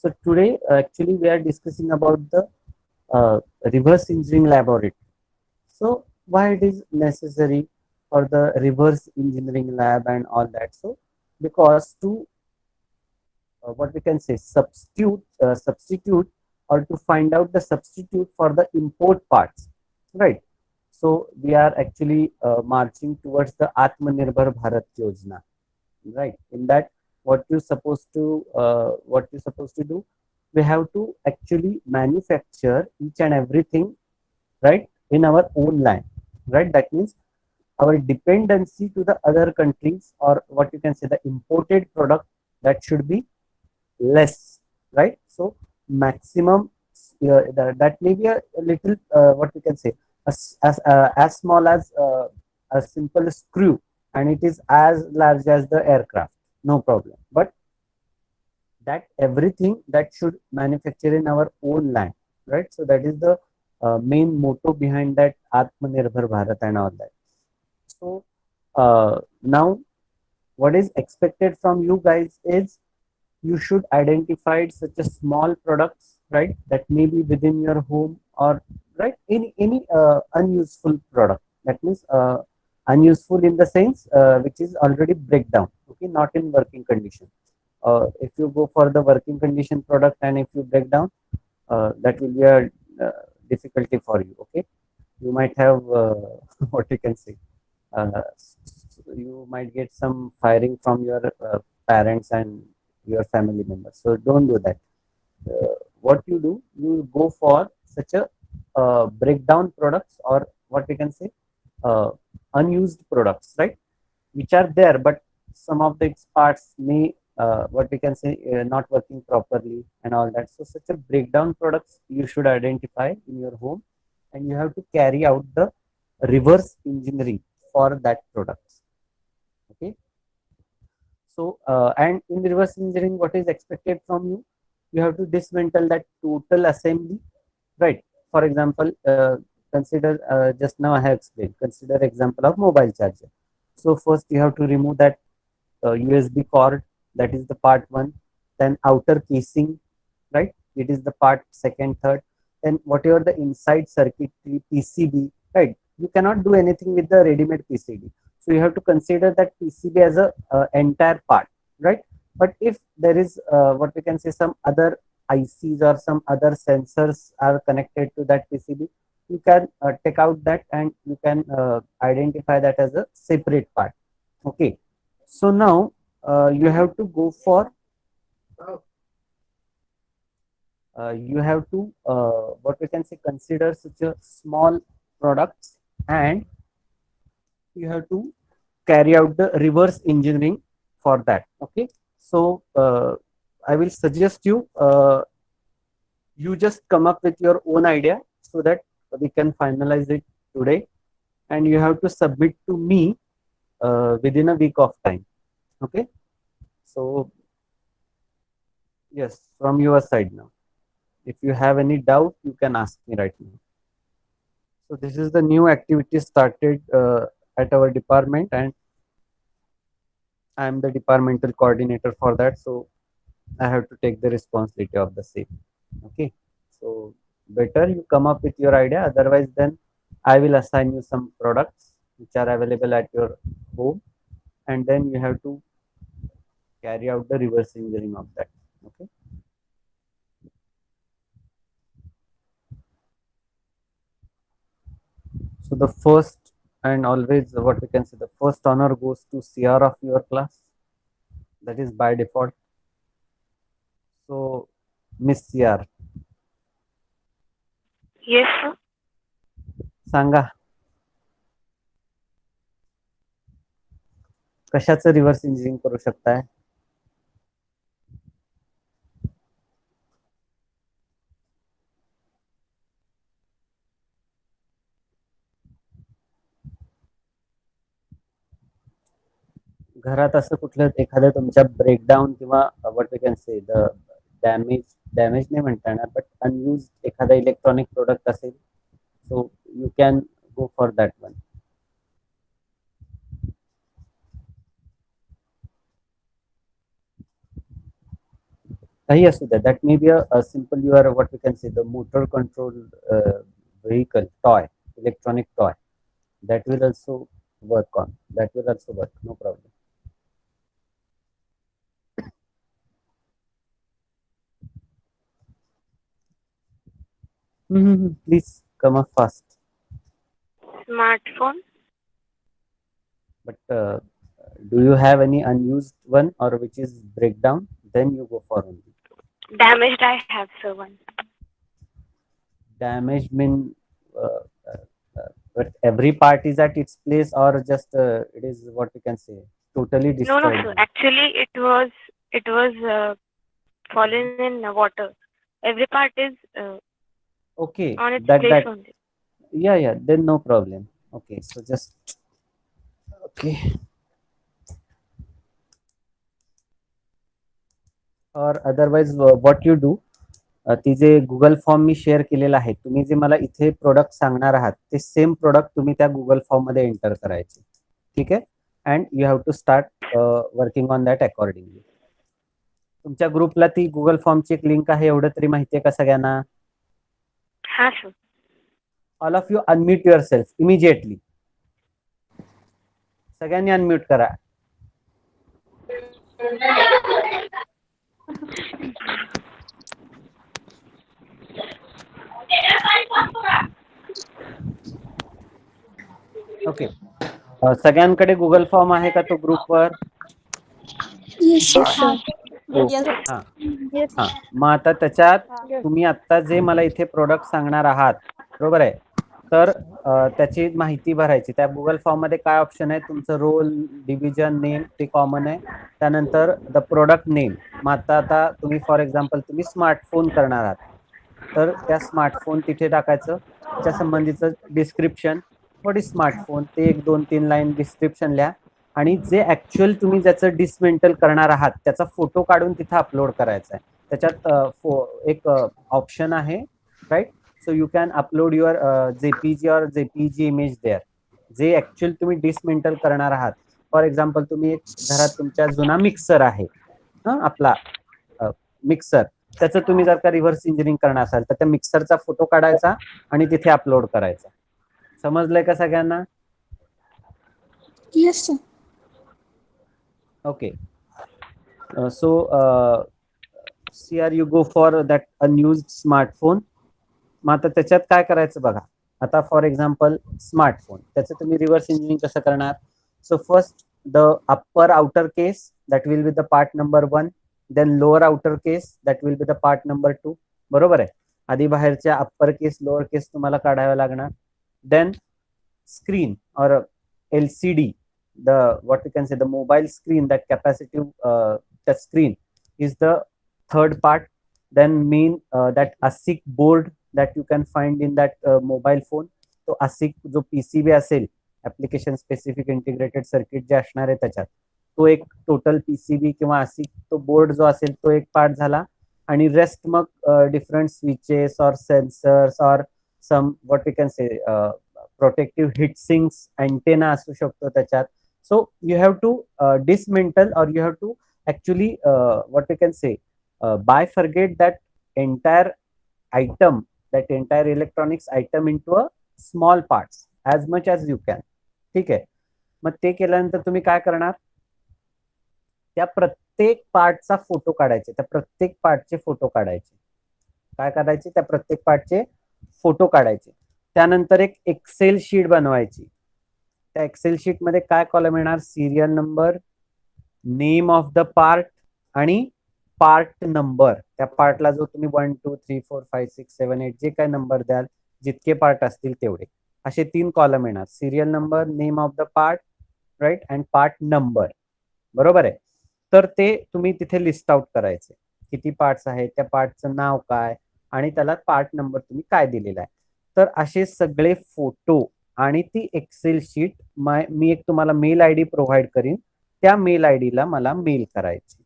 So today, actually, we are discussing about the reverse engineering laboratory. So why it is necessary for the reverse engineering lab and all that? So because to what we can say substitute or to find out the substitute for the import parts, right? So we are actually marching towards the Atmanirbhar Bharat Yojana, right? In that, what you supposed to do, we have to actually manufacture each and everything, right, in our own land, right? That means our dependency to the other countries, or what you can say, the imported product, that should be less, right? So maximum, that may be a little, what we can say, as small as a simple screw, and it is as large as the aircraft, no problem. But that everything that should manufacture in our own land, right? So that is the main motto behind that Atmanirbhar Bharat and all that. So now what is expected from you guys is you should identify such a small products, right, that may be within your home, or right, any unuseful product. That means unuseful in the sense which is already breakdown, okay, not in working condition. If you go for the working condition product and if you break down, that will be a difficulty for you, okay. You might have what you can say, uh, you might get some firing from your parents and your family members. So don't do that. What you do, you go for such a breakdown products, or what we can say, uh, unused products, right, which are there, but some of the parts may, what we can say, not working properly and all that. So such a breakdown products you should identify in your home, and you have to carry out the reverse engineering for that products, okay. So and in reverse engineering, what is expected from you, you have to dismantle that total assembly, right? For example, consider, just now I have explained, consider example of mobile charger. So first you have to remove that USB cord, that is the part one. Then outer casing, right? It is the part second, third. Then whatever the inside circuitry, PCB, right? You cannot do anything with the ready-made PCB. So you have to consider that PCB as a entire part, right? But if there is what we can say, some other ICs or some other sensors are connected to that PCB, you can take out that, and you can identify that as a separate part. Okay. So now you have to go for, you have to what we can say, consider such a small products, and you have to carry out the reverse engineering for that. Okay. So I will suggest you, you just come up with your own idea so that we can finalize it today, and you have to submit to me within a week of time. Okay. So yes, from your side now, if you have any doubt, you can ask me right now. So this is the new activity started at our department, and I am the departmental coordinator for that. So I have to take the responsibility of the same. Okay. So better you come up with your idea. Otherwise, then I will assign you some products which are available at your home, and then you have to carry out the reverse engineering of that. Okay. So the first, and always what we can say, the first honor goes to CR of your class. That is by default. So Miss CR, Yes, sir. सांगा कशाचं reverse engineering करू शकताय. घरात असं कुठलं एखादं तुमच्या breakdown किंवा what we can say the damage, damage नाही म्हणता येणार, बट अनयूज एखादा इलेक्ट्रॉनिक प्रोडक्ट असेल, so you can go for that one. काही असू द्या, that may be a simple your what we can say the motor control vehicle toy, electronic toy, that will also work on, that will also work, no problem. Please come up fast. Smartphone. But do you have any unused one or which is breakdown? Then you go for only. Damaged. I have sir one. Damage mean uh, uh, but every part is at its place, or just it is what we can say totally No, destroyed sir. one. Actually, it was fallen in water. Every part is Okay, on its that place that only. yeah, then no problem. Okay, so just okay. Or otherwise what you do, ती जे Google form मी share केलेला आहे, तुम्ही जे मला इथे product सांगणार आहात ते same product तुम्ही त्या गुगल फॉर्म मध्ये एंटर करायचे. ठीक आहे. And you have to start working on that accordingly. तुमच्या ग्रुपला ती गुगल फॉर्मची एक लिंक आहे, एवढं तरी माहिती आहे का सगळ्यांना? हाँ sir. All of you unmute your self immediately. सगळ्यांनी अनम्यूट करा. ओके. सगळ्यांकडे गुगल फॉर्म आहे का तो ग्रुपवर? हा. मग आता त्याच्यात तुम्ही आता जे मला इथे प्रोडक्ट सांगणार आहात, बरोबर आहे, तर त्याची माहिती भरायची. त्या गुगल फॉर्म मध्ये काय ऑप्शन आहे, तुमचं रोल, डिव्हिजन, नेम ते कॉमन आहे. त्यानंतर द प्रोडक्ट नेम. मग आता तुम्ही फॉर एक्झाम्पल तुम्ही स्मार्टफोन करणार आहात, तर त्या स्मार्टफोन तिथे टाकायचं. त्याच्या संबंधीचं डिस्क्रिप्शन, व्हॉट इज स्मार्टफोन, ते 1 2 3 लाईन डिस्क्रिप्शन लिहा. आणि जे ऍक्च्युअल तुम्ही ज्याचं डिसमेंटल करणार आहात त्याचा फोटो काढून तिथे अपलोड करायचा आहे. त्याच्यात एक ऑप्शन आहे, right. So you can upload your JPG और जेपीजी इमेज देअर. जे ऍक्च्युअल तुम्ही डिसमेंटल करणार आहात. फॉर एक्झाम्पल तुम्ही एक घरात तुमच्या जुना मिक्सर आहे, आपला मिक्सर, त्याचं तुम्ही जर का रिव्हर्स इंजिनिअरिंग करणार असाल तर त्या मिक्सरचा फोटो काढायचा आणि तिथे अपलोड करायचा. समजलंय का सगळ्यांना? Yes, sir. Okay. So here you go for that unused smartphone. मग आता त्याच्यात काय करायचं बघा. आता फॉर एक्झाम्पल स्मार्टफोन, त्याचं तुम्ही रिव्हर्स इंजिनिअरिंग कसं करणार? So first the upper outer case that will be the part number 1, then lower outer case that will be the part number 2. बरोबर आहे. आधी बाहेरच्या अप्पर केस लोअर केस तुम्हाला काढाव्या लागणार. देन स्क्रीन और LCD, the what we can say the mobile screen, that capacitive touch screen is the third part. Then mean that ASIC board that you can find in that mobile phone. तो ASIC जो PCB असेल, application specific integrated circuit जे असणार आहे त्याच्यात, तो एक total PCB किंवा ASIC तो बोर्ड जो असेल तो एक पार्ट झाला. आणि रेस्ट मग डिफरंट स्विचेस और सेन्सर्स और some what we can say protective heat sinks antenna असू शकतो त्याच्यात. So you have to dismantle, or you have to actually what we can say bifurcate that entire item, that entire electronics item into a small parts as much as you can. ठीक आहे. मग ते केल्यानंतर तुम्ही काय करणार, त्या प्रत्येक पार्टचा फोटो काढायचे. त्या प्रत्येक पार्टचे फोटो काढायचे. काय करायचे, त्या प्रत्येक पार्टचे फोटो काढायचे. त्यानंतर एक एक्सेल शीट बनवायची. त्या एक्सेल शीट मध्ये काय कॉलम येणार, serial number, name of the part आणि पार्ट नंबर. त्या पार्टला जो तुम्ही 1 2 3 4 5 6 7 8 जे काय नंबर द्याल, जितके पार्ट असतील तेवढे, असे 3 कॉलम येणार. Serial number, name of the part, right, and part number. बरोबर आहे. तर ते तुम्ही तिथे लिस्ट आउट करायचे. किती पार्ट्स आहेत, त्या पार्टचं नाव काय, आणि त्याला पार्ट नंबर तुम्ही काय दिलेला आहे. तर असे सगळे फोटो आणि ती एक्सेल शीट मी एक तुम्हाला मेल आयडी प्रोव्हाइड करीन. त्या मेल आयडीला मला मेल करायची.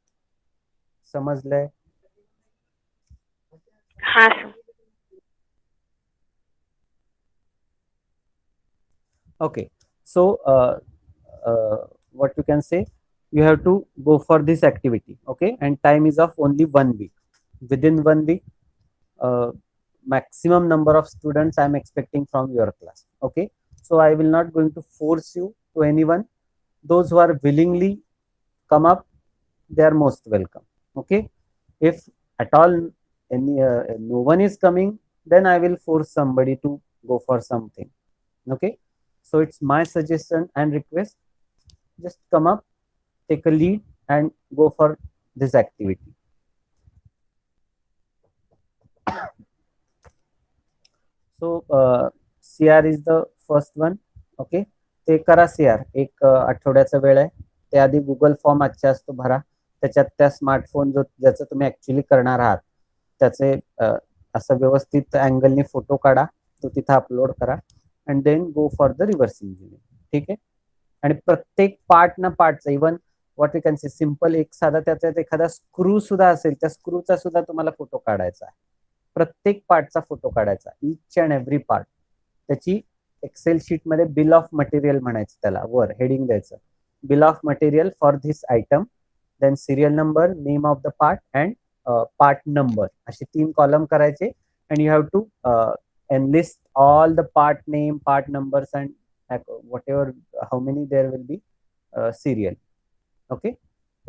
समजलंय? हाँ sir. Okay. So what you can say, you have to go for this activity. Okay, and time is of only 1 week. within 1 week. Maximum number of students I am expecting from your class. Okay, so I will not going to force you to anyone. Those who are willingly come up, they are most welcome. Okay, if at all any no one is coming, then I will force somebody to go for something. Okay, so it's my suggestion and request, just come up, take a lead and go for this activity. So CR is the first one. Okay, ते करा CR. एक आठवड्याचा वेळ आहे. ते आधी Google form आजच्या असतो भरा. त्याच्यात त्या स्मार्टफोन जो ज्याचं तुम्ही ऍक्च्युली करणार आहात त्याचे असं व्यवस्थित अँगलने फोटो काढा, तो तिथं अपलोड करा and then go for the reverse engineering. ठीक आहे. आणि प्रत्येक पार्ट ना पार्टचा even what you can say simple एक साधा त्याच्यात एखादा स्क्रू सुद्धा असेल, त्या स्क्रूचा सुद्धा तुम्हाला फोटो काढायचा आहे. प्रत्येक पार्टचा फोटो काढायचा, इच अँड एव्हरी पार्ट. त्याची एक्सेल शीट मध्ये बिल ऑफ मटेरियल म्हणायचं, त्याला वर हेडिंग द्यायचं, bill of material for this item, then serial number, name of the part and part number, असे 3 कॉलम करायचे. And you have to enlist all the part name, part numbers and whatever how many there will be serial. Okay,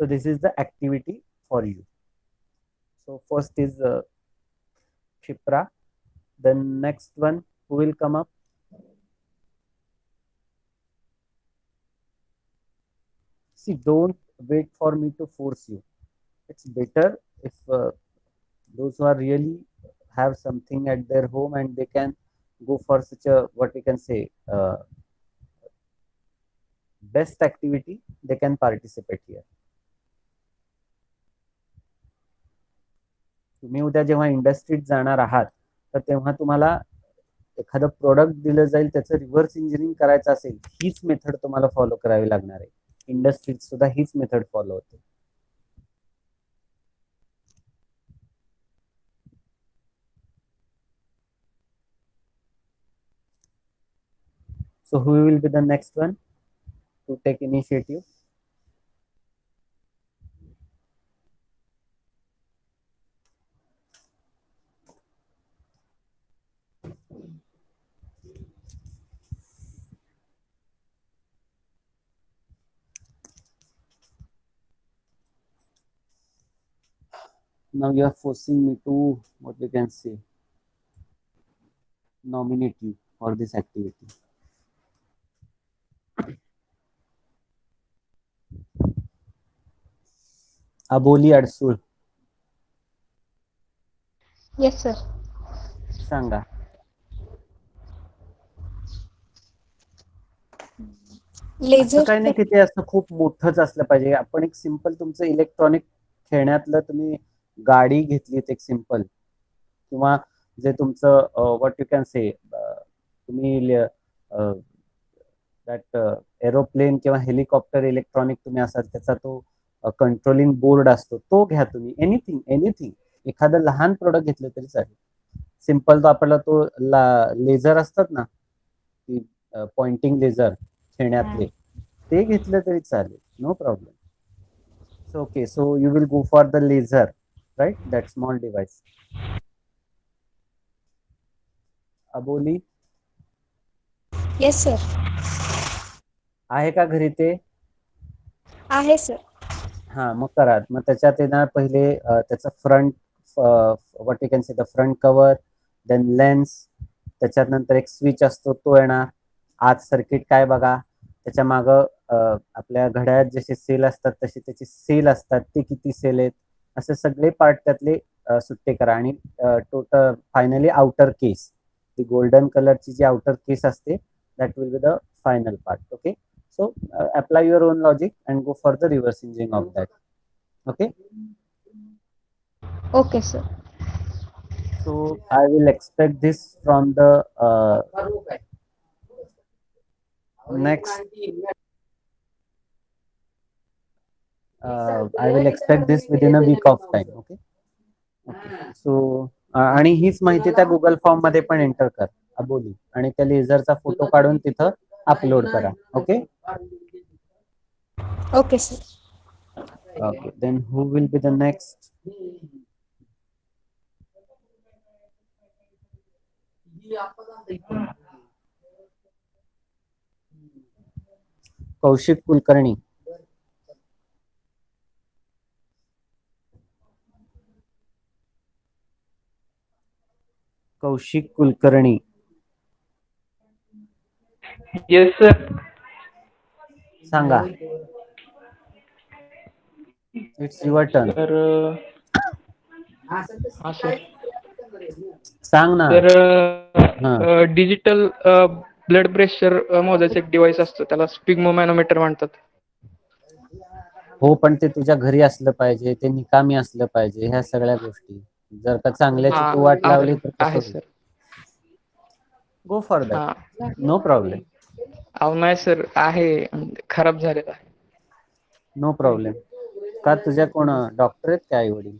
so this is the activity for you. So first is Shipra, then next one who will come up? See, don't wait for me to force you. It's better if those who are really have something at their home and they can go for such a what we can say best activity, they can participate here. तुम्ही उद्या जेव्हा इंडस्ट्रीत जाणार आहात तर तेव्हा तुम्हाला एखादं product दिलं जाईल, त्याचं रिव्हर्स इंजिनिअरिंग करायचं असेल, हीच मेथड तुम्हाला फॉलो करावी लागणार आहे. इंडस्ट्रीत सुद्धा हीच मेथड फॉलो होते. So who will be the next one to take initiative? Now you are forcing me to what we can say nominate you for this activity. Aboli Adsul. Yes sir. सांगा. असं काही नाही की ते असं खूप मोठंच असलं पाहिजे. आपण एक सिंपल तुमचं इलेक्ट्रॉनिक खेळण्यातलं तुम्ही गाडी घेतलीत एक सिंपल, किंवा जे तुमचं व्हॉट यू कॅन से तुम्ही दॅट एरोप्लेन किंवा हेलिकॉप्टर इलेक्ट्रॉनिक तुम्ही असाल, त्याचा तो कंट्रोलिंग बोर्ड असतो, तो घ्या तुम्ही. एनिथिंग एखादं लहान प्रोडक्ट घेतलं तरी चालेल. सिंपल तो आपल्याला तो लेझर असतात ना, पॉइंटिंग लेझर खेळण्यातले, ते घेतलं तरी चालेल, no problem. So okay, so you will go for the laser, right, that small device. Aboli. Yes sir. आहे का घरी ते? आहे सर. हा, मग करा. मग त्याच्यात येणार पहिले त्याचं front what you can say the front cover, then lens, त्याच्यात नंतर एक स्विच असतो तो येणार. आत सर्किट काय बघा, त्याच्या माग आपल्या घड्याळात जसे सेल असतात तसे त्याचे सेल असतात, ते किती सेल आहेत, असे सगळे पार्ट त्यातले सुट्टे करा. आणि टोटल फायनली आउटर केस, ती गोल्डन कलरची जी आउटर केस असते, that will be the final part. Okay, so apply your own logic and go for the reverse engineering of that. Okay, sir. so I will expect this from the next I will expect this within a week of time. Okay, so आणि हीच माहिती त्या Google form मध्ये पण enter कर अबोली, आणि त्या लेझरचा photo काढून तिथं अपलोड करा. Okay. Okay sir. Okay, then who will be the next? Kaushik Kulkarni. Kaushik Kulkarni. Yes sir. Sanga. It's your turn. तर हा सर. सांग ना. तर डिजिटल ब्लड प्रेशर मोजायचं एक डिव्हाइस असतं, त्याला स्पिग्मोमॅनोमीटर म्हणतात. हो, पण ते तुझ्या घरी असलं पाहिजे, ते निकामी असलं पाहिजे, ह्या सगळ्या गोष्टी. जर का चांगल्याची तू वाट लावली तर आहे कसं? Sir. Go for that. No problem. अहो नाही सर, आहे खराब झालेला आहे. No problem. का तुझ्या कोण डॉक्टर आहेत का आई वडील?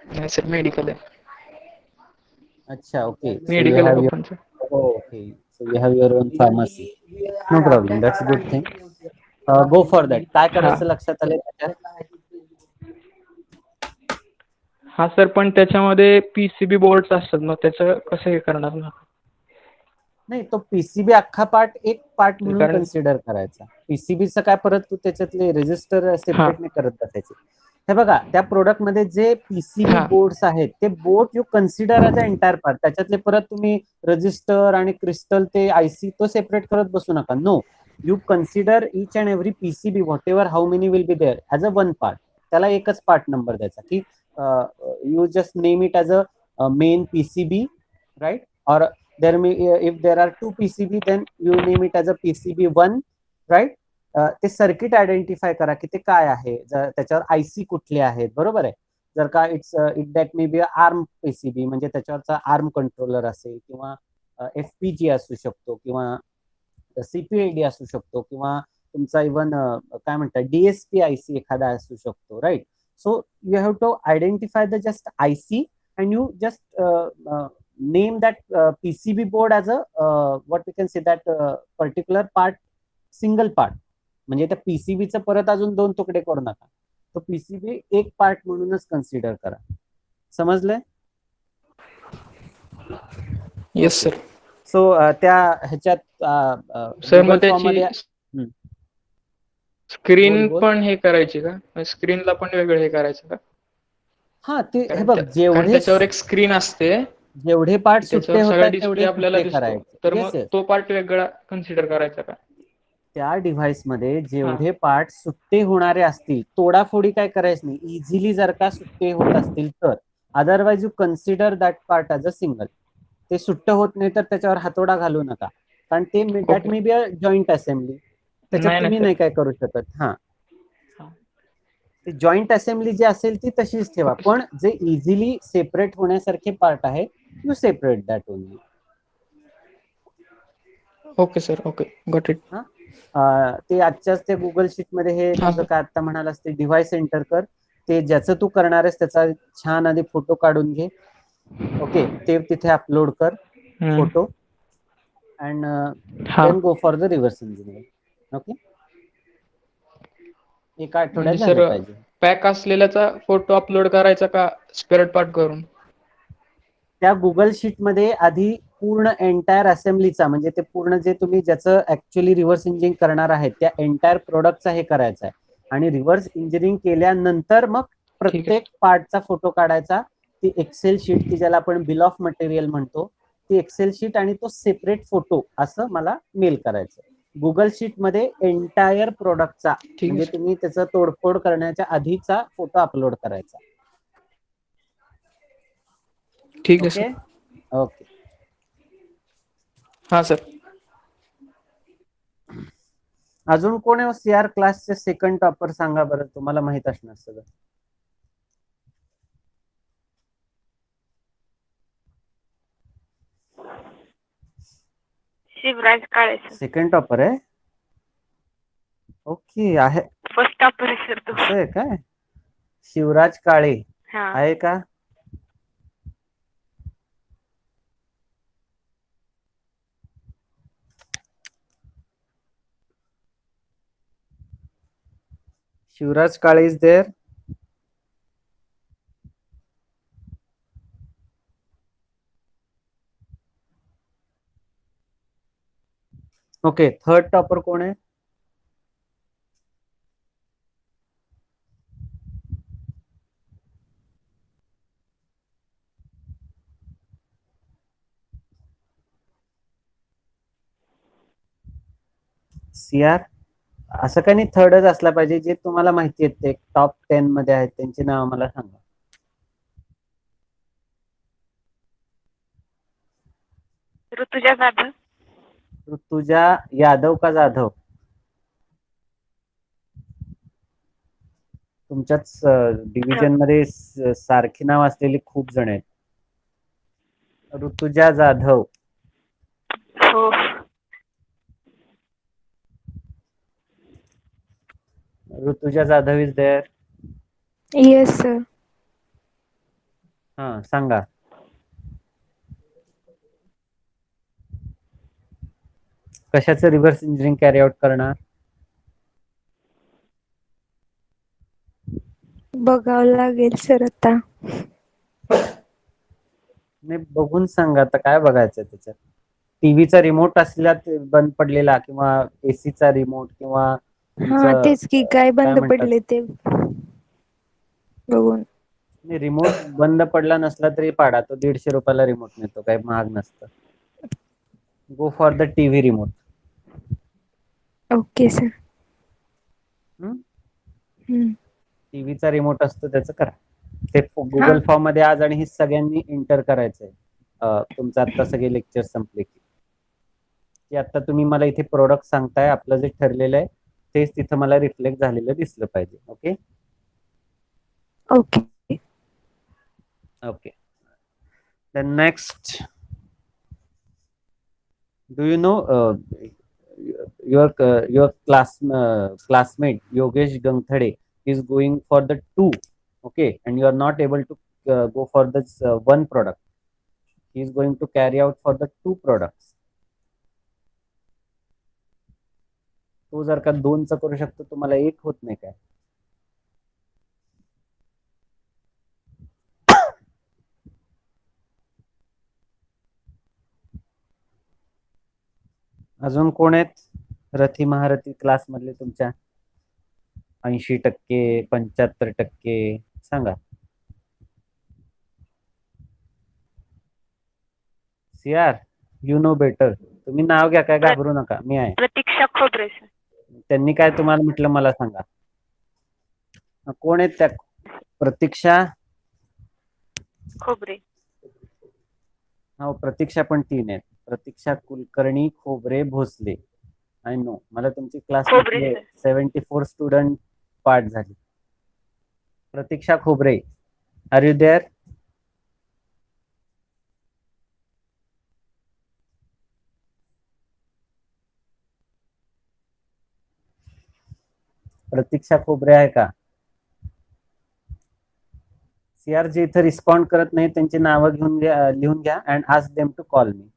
नाही सर, मेडिकल आहे. अच्छा, ओके. मेडिकल आहे पप्पांचं. Okay, so you have your own pharmacy. No problem. That's a good thing. Go for that. काय करायचं लक्षात आलंय त्याच्यात? हा सर, पण त्याच्यामध्ये पीसीबी बोर्ड्स असतात, मग त्याचं कसं हे करणार ना? नाही, तो पीसीबी अख्खा पार्ट एक पार्ट म्हणून कारण कन्सिडर करायचा. पीसीबीचं काय परत तू त्याच्यातले रजिस्टर सेपरेट नाही करत बसायचे. हे बघा, त्या प्रोडक्ट मध्ये जे पीसीबी बोर्ड्स आहेत ते board you consider as a entire part. त्याच्यातले परत तुम्ही रजिस्टर आणि क्रिस्टल ते आयसी तो सेपरेट करत बसू नका. No, you consider each and every PCB whatever how many will be there as a one part. त्याला एकच पार्ट नंबर द्यायचा की you just name it as a main PCB, right? और there may if there are two PCB then you name it as a PCB1, right? ते circuit identify करा की ते काय आहे, त्याच्यावर आयसी कुठले आहेत, बरोबर आहे? जर का it that may B arm PCB म्हणजे त्याच्यावरचा आर्म कंट्रोलर असेल, किंवा एफपीजी असू शकतो, किंवा सीपीआयडी असू शकतो, किंवा तुमचा इव्हन काय म्हणतात डीएसपी आयसी एखादा असू शकतो, right? So you have to identify the just IC and you just name that PCB board as a what we can say that particular part, single part. म्हणजे त्या पीसीबीचं परत अजून दोन तुकडे करू नका. तो पीसीबी एक पार्ट म्हणूनच कन्सिडर करा. समजलंय? Yes sir. सो त्या ह्याच्यात सर मग त्याची स्क्रीन पण हे करायची का? स्क्रीनला पण वेगळं हे करायचं का? हा, ते हे बघ, जेवढे त्याच्यावर एक स्क्रीन असते, जेवढे पार्ट सुट्टे सगळा होतात डिस्प्ले तेवढे आपल्याला सुट्टे दिसतो, करायचे. तर मग तो पार्ट वेगळा कन्सिडर करायचा का? त्या डिव्हाइस मध्ये जेवढे पार्ट सुट्टे होणारे असतील, तोडाफोडी काय करायचं नाही, इझिली जर का सुट्टे होत असतील तर. Otherwise you consider that part as a single. ते सुट्ट होत नाही तर त्याच्यावर हातोडा घालू नका, कारण ते that may be a joint assembly. त्याच्यात तुम्ही नाही काय करू शकत. हा, जॉईंट असेंब्ली जी असेल ती तशीच ठेवा, पण जे इझिली सेपरेट होण्यासारखे पार्ट आहे you separate that only. Okay sir, okay, got it. ते आजच्याच ते गुगल शीट मध्ये हे तुझं काय आता म्हणालास ते डिव्हाइस एंटर कर. ते ज्याचं तू करणार आहेस त्याचा छान आधी फोटो काढून घे. ओके, ते तिथे अपलोड कर photo and then go for the reverse engineering. Okay, एका आठवड्यात झालं पाहिजे. पॅक असलेल्याचा फोटो अपलोड करायचा का स्पेअर पार्ट करून? त्या गुगल शीट मध्ये आधी पूर्ण एंटायर असेंब्लीचा, म्हणजे ते पूर्ण जे तुम्ही ज्याचं ऍक्च्युअली रिव्हर्स इंजिनिअरिंग करणार आहे त्या एंटायर प्रोडक्टचा हे करायचं आहे, आणि रिव्हर्स इंजिनिअरिंग केल्यानंतर मग प्रत्येक पार्टचा फोटो काढायचा. ती एक्सेल शीट की ज्याला आपण बिल ऑफ मटेरियल म्हणतो, ती एक्सेल शीट आणि तो सेपरेट फोटो असं मला मेल करायचं. गुगल शीट मध्ये एंटायर प्रोडक्टचा म्हणजे तुम्ही त्याचं तोडफोड करण्याच्या आधीचा फोटो अपलोड करायचा. ठीक आहे सर. ओके. हा सर. अजून कोण आहे सीआर क्लासचे सेकंड टॉपर? सांगा बरं, तुम्हाला माहित असणार सगळं. Shivraj Kale sir. Second topper आहे? ओके, आहे. फर्स्ट टॉपर आहे सर तो. असं आहे काय? शिवराज काळे आहे का? Shivraj Kale is there? Okay, third topper कोण आहे? CR. असं काही नाही थर्डच असला पाहिजे, जे तुम्हाला माहिती आहेत ते टॉप 10 मध्ये आहेत त्यांची नाव मला सांगा. ऋतुजा जाधव. ऋतुजा यादव का जाधव? तुमच्याच डिव्हिजन मध्ये सारखी नाव असलेली खूप जण आहेत. ऋतुजा जाधव. हो. Rutuja Jadhav is there. Yes, sir. हा, सांगा. कशाचं रिव्हर्स इंजिनिअरिंग कॅरी आउट करणार? बघावं लागेल सर आता. नाही, बघून सांगा आता काय बघायचं त्याच्यात. टीव्हीचा रिमोट असला बंद पडलेला किंवा एसीचा रिमोट किंवा हा तुमचं तेच की काय बंद म्हणतात? पडले ते बघून. नाही, रिमोट बंद पडला नसला तरी पाडा, तो 150 रुपयाला रिमोट मिळतो, काही महाग नसतं. गो for the TV remote. Okay sir. टीव्हीचा रिमोट असतो त्याचं करा. ते हा. गुगल फॉर्म मध्ये आज आणि हे सगळ्यांनी एंटर करायचंय. तुमचं आता सगळे लेक्चर संपले की आता तुम्ही मला इथे प्रोडक्ट सांगताय, आपलं जे ठरलेलं आहे तेच तिथं मला रिफ्लेक्ट झालेलं दिसलं पाहिजे. Okay okay. Okay. Then next, do you know your classmate Yogesh Gangthade is going for the 2, okay, and you are not able to go for this one product. He is going to carry out for the 2 products. तो जर का 2चं करू शकतो, तुम्हाला 1 होत नाही काय? अजून कोण आहेत रथी महारथी क्लास मधले तुमच्या? 80%, 75% सांगा. CR, you know better. तुम्ही नाव घ्या, काय घाबरू नका, मी आहे. प्रतीक्षा खोबरे सर. त्यांनी काय तुम्हाला म्हटलं मला सांगा. कोण आहेत त्या? प्रतीक्षा खोबरे. हो, प्रतीक्षा पण 3 आहेत. प्रतीक्षा कुलकर्णी, खोबरे, भोसले. आय नो, मला तुमची क्लास खोबरे मध्ये सर. 74 स्टुडंट पार्ट झाली. प्रतीक्षा खोबरे, आर यू देअर? प्रतीक्षा खोबरे आहे का? CR जे इथं रिस्पॉन्ड करत नाही त्यांची नावं घेऊन घ्या, लिहून घ्या and ask them to call me.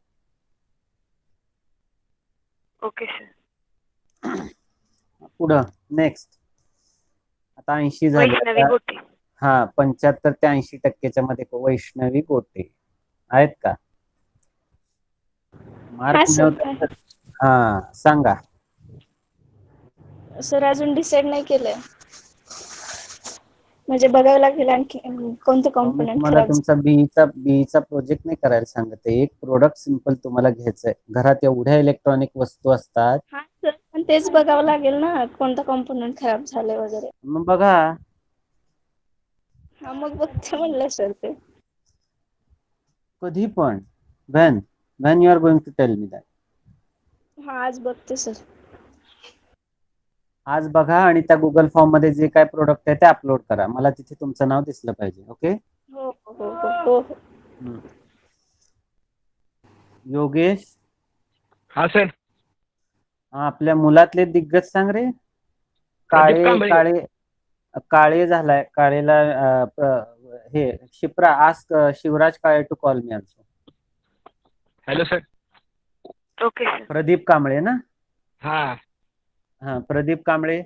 Okay sir. पुढं नेक्स्ट. आता 80 झाले. वैष्णवी गोटे. हा, 75 ते 80% मध्ये वैष्णवी गोटे आहेत का? हा मार्क सर. हा, सांगा. सर अजून डिसाईड नाही केलंय, म्हणजे बघावं लागेल आणखी कोणतं मी कॉम्पोनंट तुम्हाला खराब. तुमचा बीईचा प्रोजेक्ट नाही करायला सांगत आहे. एक प्रोडक्ट सिंपल तुम्हाला घ्यायचंय. घरात एवढ्या इलेक्ट्रॉनिक वस्तू असतात. हा सर, पण तेच बघावं लागेल ना कोणता कॉम्पोनंट खराब झाले वगैरे. मग बघा. हा मग बघते म्हणलं सर ते. कधी पण when you are going to tell me that. हा आज बघते सर. आज बघा आणि त्या गुगल फॉर्म मध्ये जे काय प्रोडक्ट आहे ते अपलोड करा. मला तिथे तुमचं नाव दिसलं पाहिजे. ओके. हो हो हो हो. योगेश. हा सर. आपल्या मुलातले दिग्गज सांग रे. प्रदीप काळे कांबळे. काळे काळे झालाय. काळेला हे Shipra ask Shivraj Kale to call me also. Hello sir. Okay sir. Pradeep Kamble ना? हा. हा, प्रदीप कांबळे.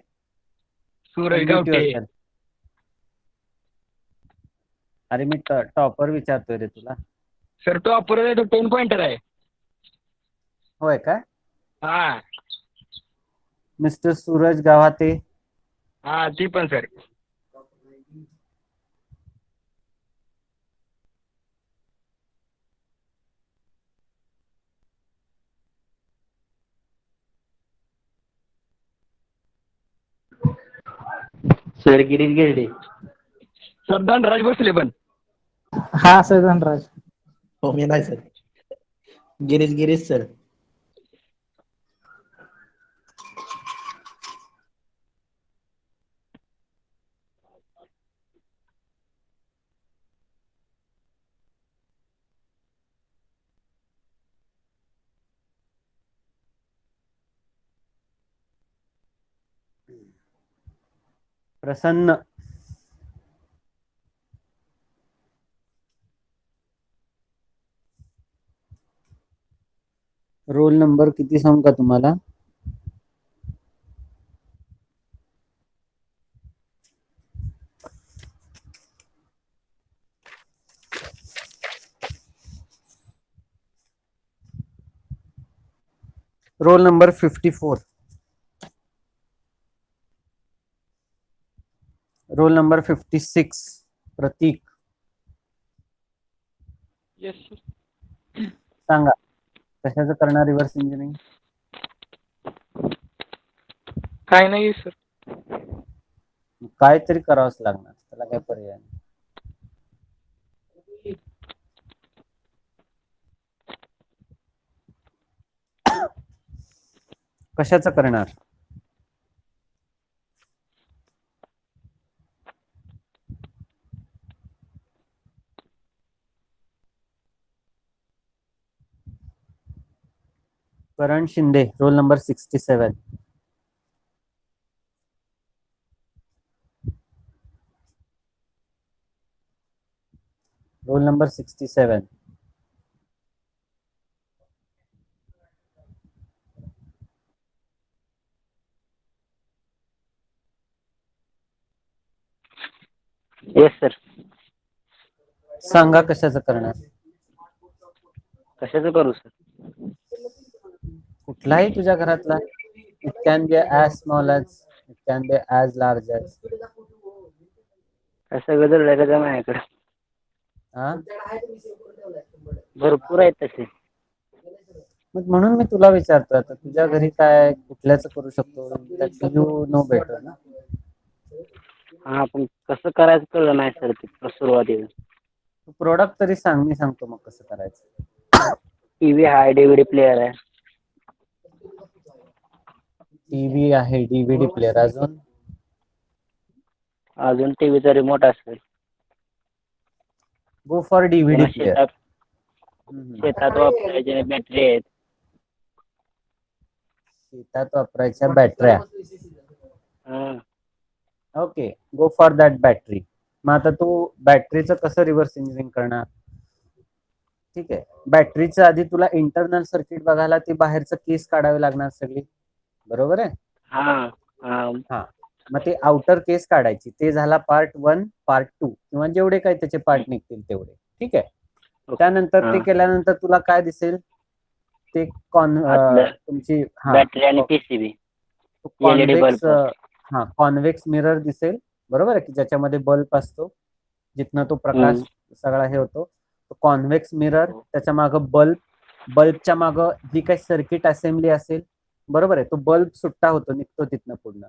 सूरज Unmute गावटे. yourself. अरे मी टॉपर विचारतोय रे तुला. सर तो अपुरा आहे, तो 10 पॉइंटर आहे. होय काय? हा मिस्टर सूरज गावाते. हा ती पण सर. सर गिरीश गिरडे. सरदार राज बसले पण. हा सर धनराज. हो मी नाही sir. Girish sir. Prasanna. Roll number किती सांगू का तुम्हाला? Roll number 54. Roll number 56 Pratik. Yes sir. सांगा कशाचं करणार रिव्हर्स इंजिनिअरिंग? काय नाही सर. काहीतरी करावंच लागणार, त्याला काय पर्याय नाही. कशाचं करणार? Karan Shinde roll number 67. Roll number 67. Yes sir. सांगा कशाचं करणार? कशाचं करू सर? कुठलाही तुझ्या घरातला. It can be as small as, it can be as large as. सगळं जर का माझ्याकडे हा, भरपूर आहेत तसे. मग म्हणून मी तुला विचारतोय आता तुझ्या घरी काय कुठल्याच करू शकतो? यू नो बेटर ना. हा पण कसं करायचं कळलं नाही सर ते सुरुवातीला. तू प्रोडक्ट तरी सांग, मी सांगतो मग कसं करायचं. टीव्ही आहे, DVD प्लेअर आहे. टीव्ही आहे, DVD प्लेअर, अजून टीव्हीचा रिमोट असेल. Go for DVD player. शेतात वापरायचे बॅटरी आहेत. शेतात वापरायच्या बॅटऱ्या. हा. Okay, go for that battery. मग आता तू बॅटरीचं कसं रिव्हर्स इंजिनिअरिंग करणार? ठीक आहे, बॅटरीचं आधी तुला इंटरनल सर्किट बघायला ती बाहेरचं केस काढावे लागणार सगळी, बरोबर आहे? हा. मग ते आउटर केस काढायची. ते झाला पार्ट 1, पार्ट 2 किंवा जेवढे काही त्याचे पार्ट निघतील तेवढे. ठीक आहे, त्यानंतर ते केल्यानंतर तुला काय दिसेल? ते तुमची बॅटरी आणि PCB. कॉन्व्हेक्स, कॉन्व्हेक्स मिरर दिसेल, बरोबर आहे, की ज्याच्यामध्ये बल्ब असतो, जिथनं तो प्रकाश सगळा हे होतो. कॉन्व्हेक्स मिरर, त्याच्या मागं बल्बच्या मागं जी काही सर्किट असेंब्ली असेल, बरोबर आहे, तो बल्ब सुट्टा होतो, निघतो तिथनं पूर्ण.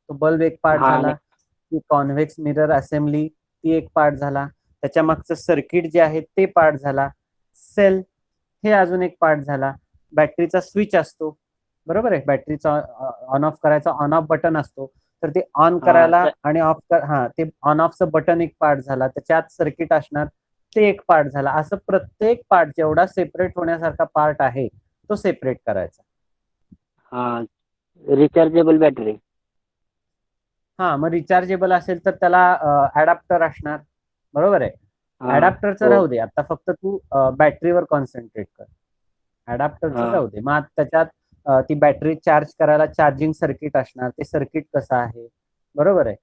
तो बल्ब एक पार्ट झाला. ती कॉन्व्हेक्स मिरर असेंब्ली ती एक पार्ट झाला. त्याच्या मागचं सर्किट जे आहे ते पार्ट झाला. सेल हे अजून एक पार्ट झाला. बॅटरीचा स्विच असतो, बरोबर आहे, बॅटरीचा ऑन ऑफ करायचा ऑन ऑफ बटन असतो. तर ते ऑन करायला आणि ऑफ ते ऑन ऑफचं बटन एक पार्ट झाला. त्याच्यात सर्किट असणार, ते एक पार्ट झाला. असं प्रत्येक पार्ट जेवढा सेपरेट होण्यासारखा पार्ट आहे तो सेपरेट करायचा. Rechargeable battery. मग रिचार्जेबल असेल तर त्याला ऍडॅप्टर असणार, बरोबर आहे. ऍडॅप्टरचं राहू दे, आता फक्त तू बॅटरीवर कॉन्सन्ट्रेट कर. ऍडॅप्टरचं राहू दे. मग त्याच्यात ती बॅटरी चार्ज करायला चार्जिंग सर्किट असणार. ते सर्किट कसं आहे, बरोबर आहे,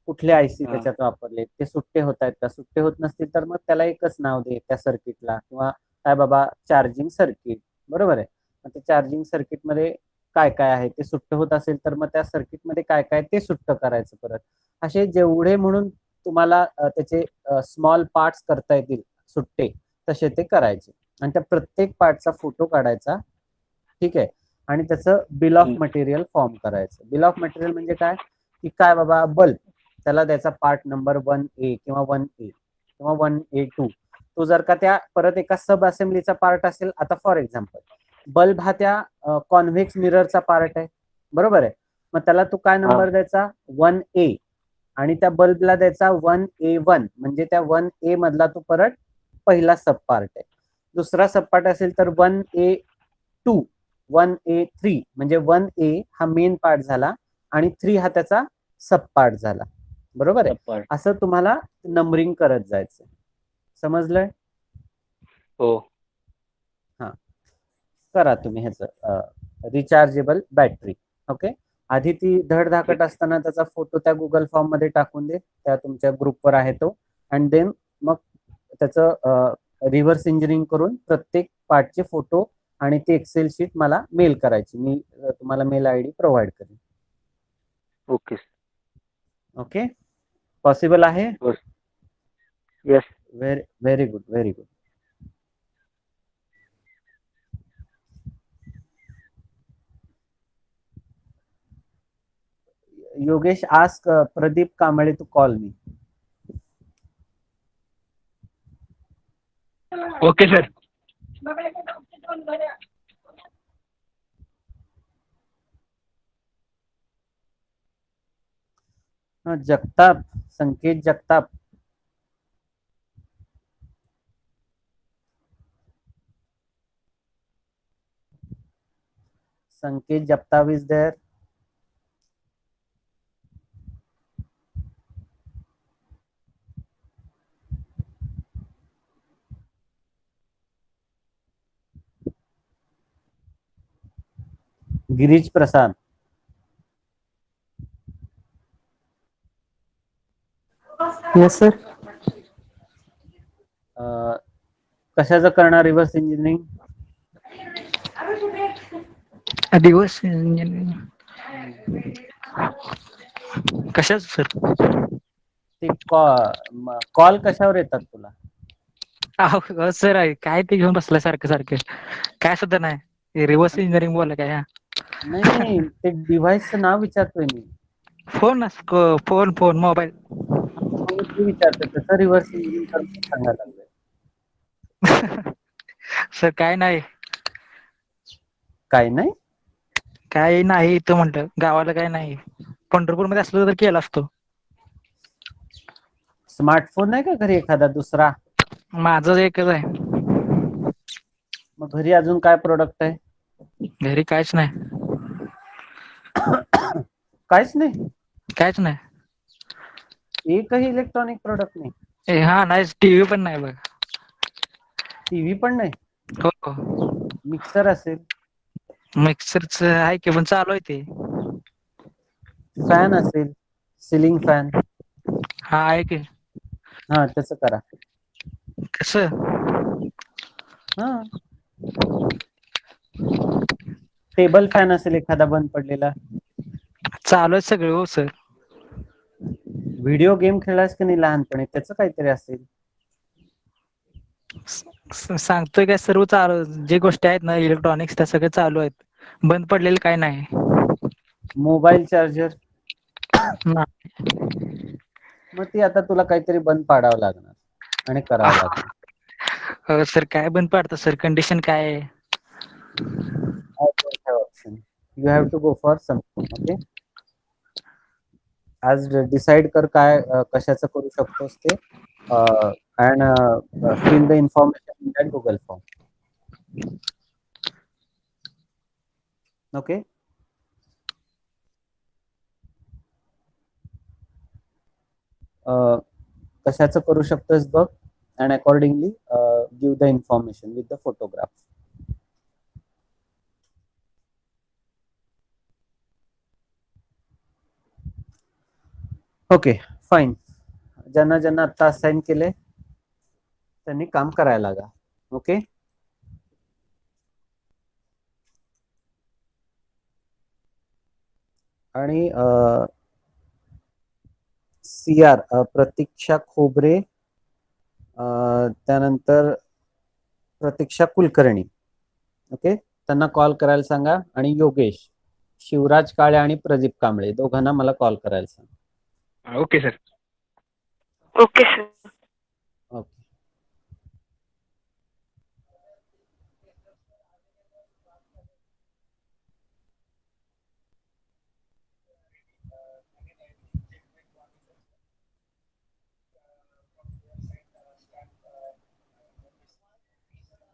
कुठले IC त्याच्यात वापरले, ते सुट्टे होत आहेत का, सुट्टे होत नसतील तर मग त्याला एकच नाव दे त्या सर्किटला, किंवा काय बाबा चार्जिंग सर्किट, बरोबर आहे. मग ते चार्जिंग सर्किट मध्ये काय काय आहे ते सुट्ट होत असेल तर मग त्या सर्किटमध्ये काय काय ते सुट्ट करायचं परत. असे जेवढे म्हणून तुम्हाला त्याचे स्मॉल पार्ट्स करता येतील सुट्टे तसे ते करायचे आणि त्या प्रत्येक पार्टचा फोटो काढायचा. ठीक आहे. आणि त्याचं बिल ऑफ मटेरियल फॉर्म करायचं. बिल ऑफ मटेरियल म्हणजे काय की काय बाबा बल्ब त्याला द्यायचा पार्ट नंबर 1A किंवा 1A किंवा 1A2. तो जर का त्या परत एका सब असेंब्लीचा पार्ट असेल, आता फॉर एक्झाम्पल बल्ब हा त्या कॉन्व्हेक्स मिररचा पार्ट आहे, बरोबर आहे. मग त्याला तू काय नंबर द्यायचा 1A आणि त्या बल्बला द्यायचा 1A1 म्हणजे त्या 1A मधला तो परत पहिला सब पार्ट आहे. दुसरा सब पार्ट असेल तर 1A2 1A3 म्हणजे 1A हा मेन पार्ट झाला आणि 3 हा त्याचा सब पार्ट झाला, बरोबर आहे. असं तुम्हाला नंबरिंग करत जायचं. समजलंय? हो. हा, करा तुम्ही ह्याचं रिचार्जेबल बॅटरी. ओके. आधी ती धडधाकट असताना त्याचा फोटो त्या गुगल फॉर्म मध्ये टाकून दे, त्या तुमच्या ग्रुपवर आहे तो. अँड देन मग त्याचं रिव्हर्स इंजिनिअरिंग करून प्रत्येक पार्टचे फोटो आणि ती एक्सेल शीट मला मेल करायची. मी तुम्हाला मेल आयडी प्रोव्हाइड करेन. ओके. ओके. पॉसिबल आहे? Yes. Very good, very good. Yogesh ask Pradeep Kamble to call me. Okay sir. Jagtap, Sanket Jagtap. Sanket Jagtap is there. Girish Prasad. Yes sir. कशाचं करणार रिव्हर्स इंजिनिअरिंग? दिवस कशाच सर? ते कॉल कशावर येतात तुला? सर काय ते घेऊन बसलाय सारखं सारखं, काय सुद्धा नाही. रिव्हर्स इंजिनिअरिंग बोलला काय? नाही नाही, ते डिव्हाइसचं नाव विचारतोय मी. Phone phone phone mobile. ते विचारतोय कसं रिव्हर्स इंजिनिअरिंग करतो सांगायला लागलोय. सर काय नाही. काय नाही? काय नाही इथं म्हटलं, गावाला काय नाही. पंढरपूरमध्ये असलो तर केला असतो. स्मार्टफोन नाही का घरी एखादा दुसरा? माझं एकच आहे. मग घरी अजून काय प्रोडक्ट आहे? घरी काहीच नाही. काहीच नाही? काहीच नाही. एकही इलेक्ट्रॉनिक प्रोडक्ट नाही? हा नाही. टीव्ही पण नाही बघ. टीव्ही पण नाही? हो. मिक्सर असेल? मिक्सरच आहे की पण चालू आहे ते. फॅन असेल, सिलिंग फॅन? हा आहे की. हा तसं करा. कसं? हा, टेबल फॅन असेल एखादा बंद पडलेला? चालू आहे सगळं हो सर. व्हिडिओ गेम खेळलास की नाही लहानपणी, त्याचं काहीतरी असेल. सांगतोय काय, सर्व चालू जे गोष्टी आहेत ना इलेक्ट्रॉनिक्स त्या सगळे चालू आहेत. बंद पडलेलं काय नाही. Mobile charger? नाही. मग ती आता तुला काहीतरी बंद पाडावं लागणार आणि करावं लागणार. सर काय बंद पाडतं सर? कंडिशन काय आहे? Option you have to go for something. Okay. आज डिसाइड कर काय कशाचं करू शकतोस ते. And fill the information in that Google form. Okay. कशाचं करू शकतोस बघ and accordingly give the information with the photograph. Okay fine. ज्यांना ज्यांना आता असाइन केले त्यांनी काम करायला लागा. ओके. आणि CR प्रतीक्षा खोबरे, त्यानंतर प्रतीक्षा कुलकर्णी. ओके, त्यांना कॉल करायला सांगा. आणि योगेश, शिवराज काळे आणि प्रदीप कांबळे दोघांना मला कॉल करायला सांगा. Okay sir. Okay sir. Okay.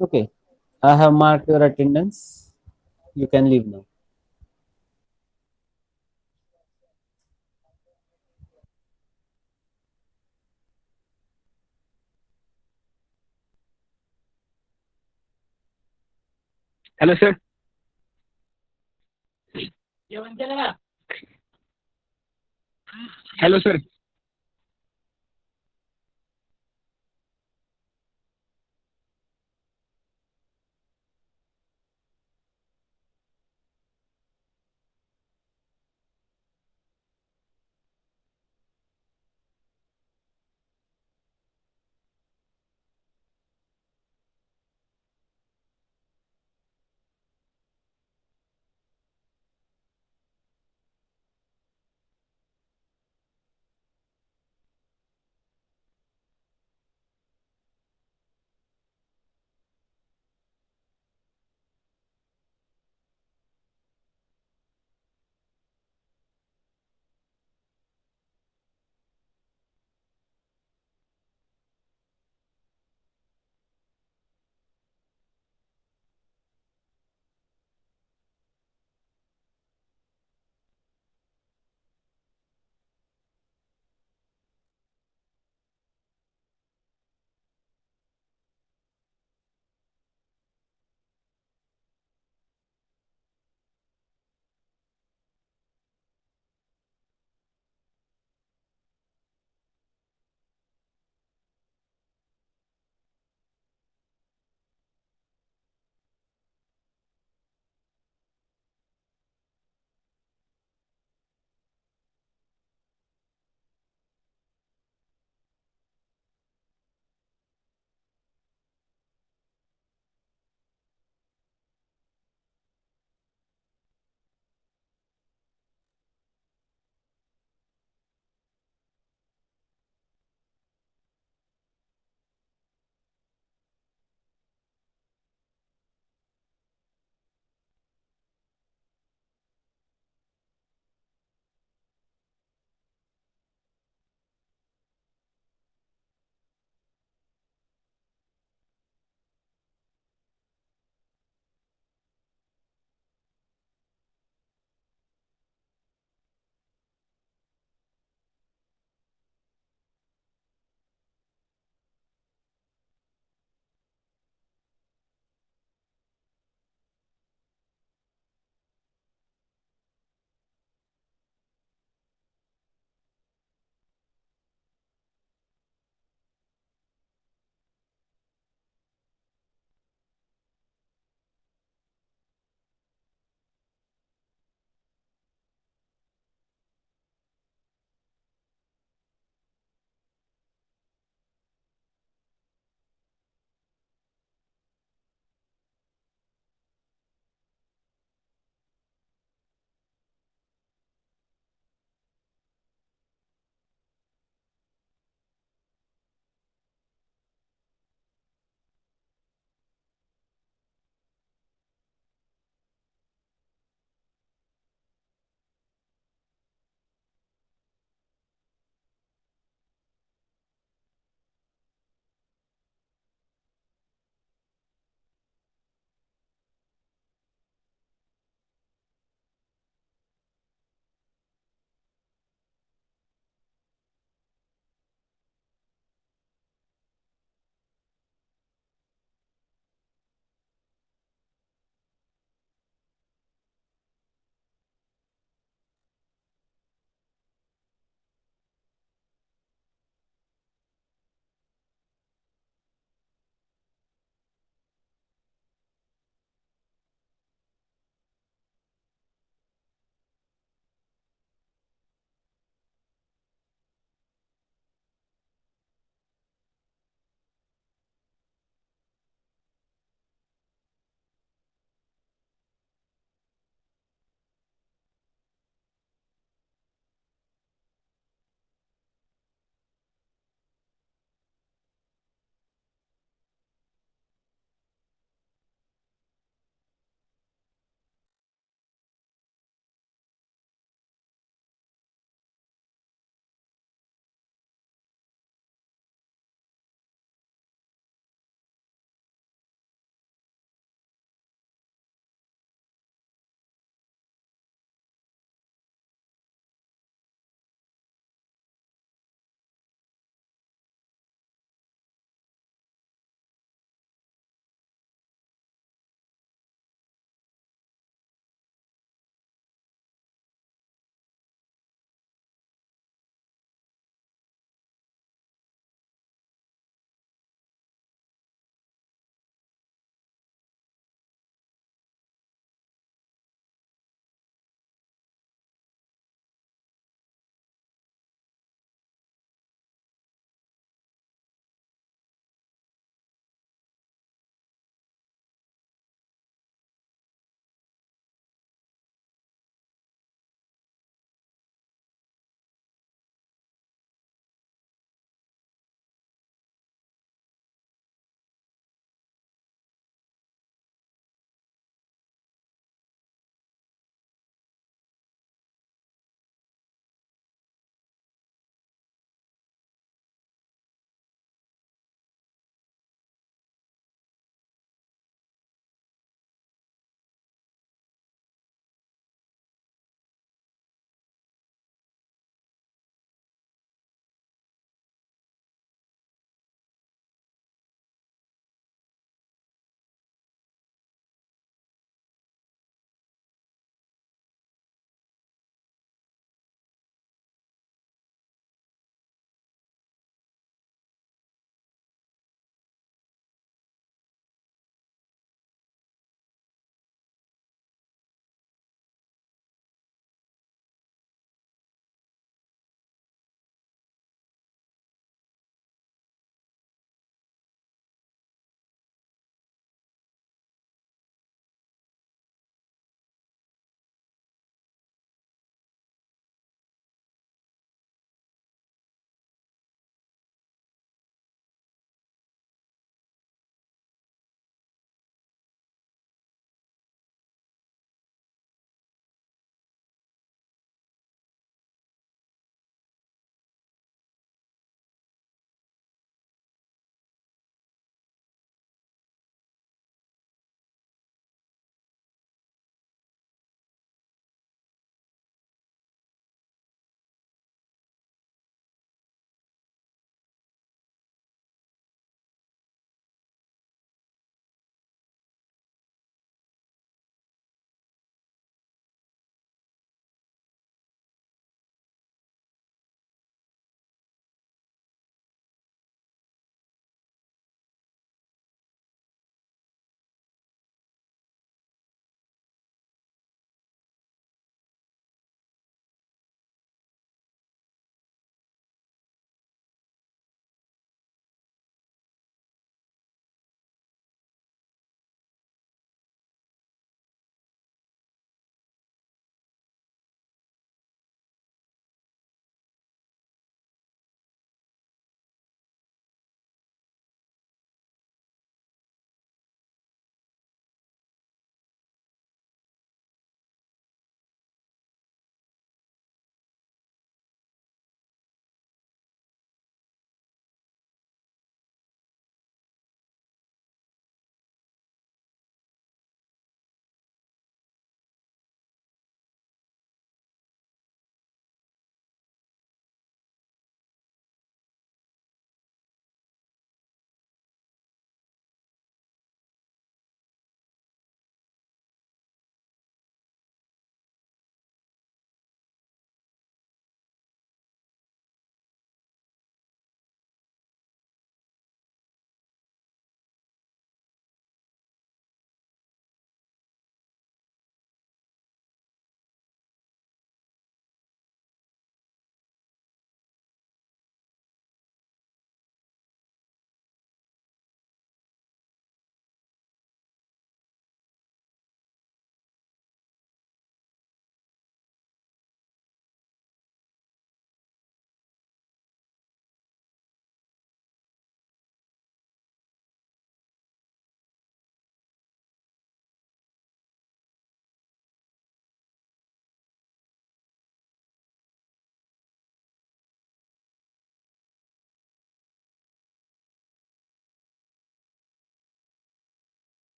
Okay, I have marked your attendance. You can leave now. Hello sir. Hello sir.